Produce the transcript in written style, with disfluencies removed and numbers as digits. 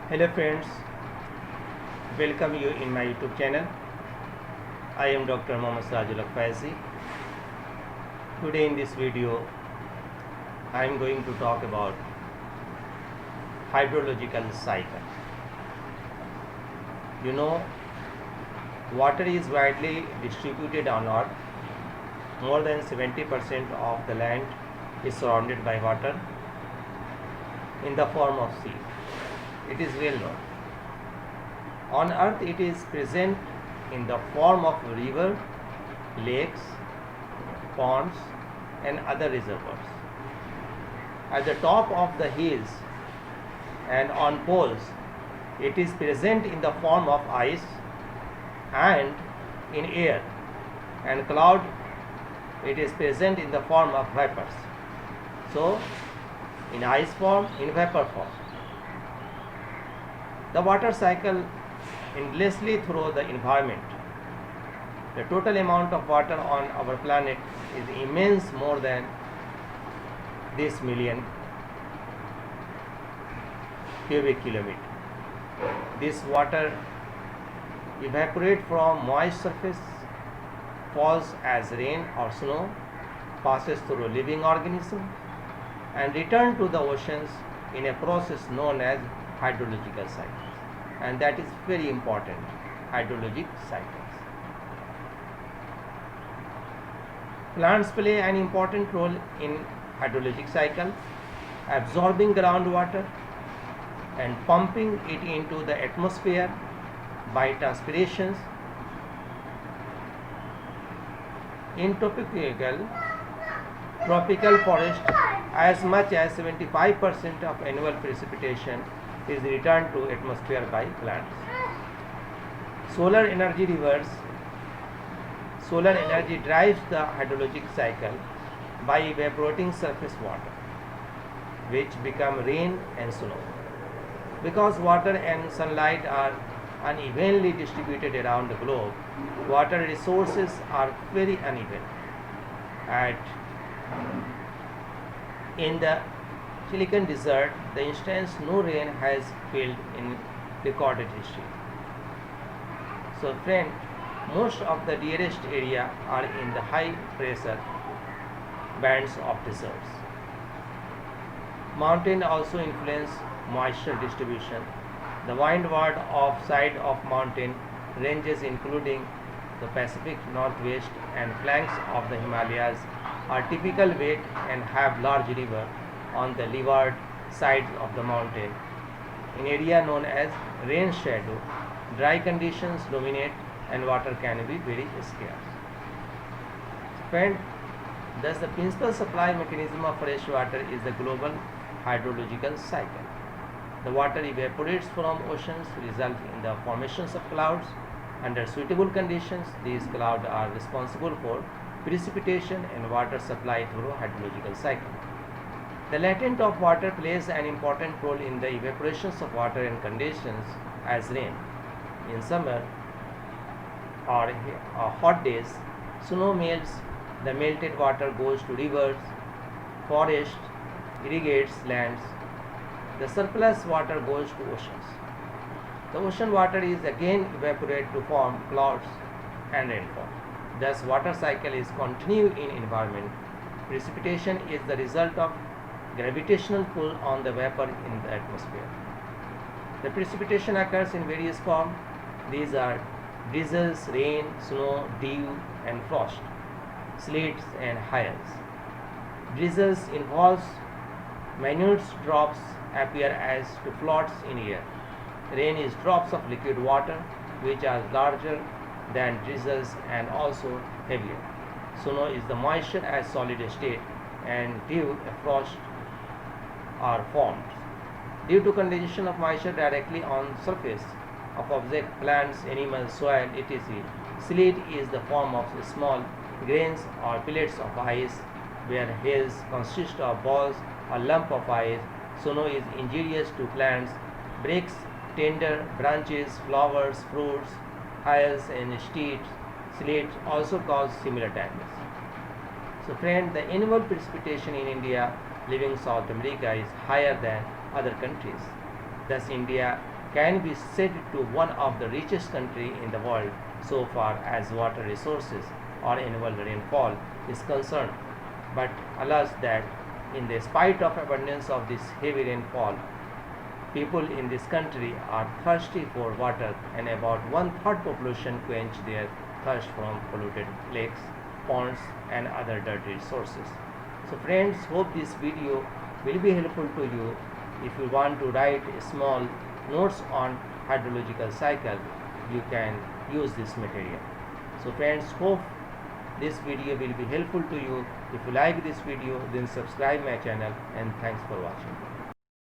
Hello friends, welcome you in my YouTube channel. I am Dr. Mohammad Sirajul Faizi. Today in this video, I am going to talk about hydrological cycle. You know, water is widely distributed on Earth. More than 70% of the land is surrounded by water in the form of sea. It is well known. On Earth, it is present in the form of river, lakes, ponds, and other reservoirs. At the top of the hills and on poles, it is present in the form of ice, and in air and cloud, it is present in the form of vapors. So, in ice form, in vapor form. The water cycle endlessly through the environment. The total amount of water on our planet is immense, more than this million cubic kilometer. This water evaporates from moist surface, falls as rain or snow, passes through living organisms, and return to the oceans in a process known as hydrological cycles. And that is very important, hydrologic cycles. Plants play an important role in hydrologic cycle, absorbing groundwater and pumping it into the atmosphere by transpirations. In tropical forest, as much as 75% of annual precipitation is returned to atmosphere by plants. Solar energy drives the hydrologic cycle by evaporating surface water, which become rain and snow. Because water and sunlight are unevenly distributed around the globe, water resources are very uneven. In the Chilean desert, the instance no rain has filled in recorded history. So friend, most of the dearest area are in the high pressure bands of deserts. Mountain also influence moisture distribution. The windward side of mountain ranges, including the Pacific Northwest and flanks of the Himalayas, are typical wet and have large river on the leeward side of the mountain. In area known as rain shadow, dry conditions dominate and water can be very scarce. Friend, thus the principal supply mechanism of fresh water is the global hydrological cycle. The water evaporates from oceans, resulting in the formations of clouds. Under suitable conditions, these clouds are responsible for precipitation and water supply through hydrological cycle. The latent of water plays an important role in the evaporations of water and conditions as rain. In summer or hot days, snow melts, the melted water goes to rivers, forests, irrigates lands. The surplus water goes to oceans. The ocean water is again evaporated to form clouds and rainfall. Thus, water cycle is continued in environment. Precipitation is the result of gravitational pull on the vapor in the atmosphere. The precipitation occurs in various forms. These are drizzles, rain, snow, dew, and frost, sleets, and hails. Drizzles involves minute drops appear as to floats in air. Rain is drops of liquid water which are larger than drizzles and also heavier. Snow is the moisture as solid state, and dew, frost, are formed due to condensation of moisture directly on surface of object, plants, animals, soil, etc. Sleet is the form of small grains or pellets of ice, where hails consist of balls or lump of ice. Snow is injurious to plants, breaks tender branches, flowers, fruits. Hails and sleet also cause similar damage. So friend, the annual precipitation in India, leaving South America, is higher than other countries. Thus India can be said to one of the richest country in the world so far as water resources or annual rainfall is concerned. But alas that in the spite of abundance of this heavy rainfall, people in this country are thirsty for water, and about one-third population quench their thirst from polluted lakes, ponds and other dirty sources. So friends, hope this video will be helpful to you. If you want to write small notes on hydrological cycle, you can use this material. So friends, hope this video will be helpful to you. If you like this video, then subscribe my channel, and thanks for watching.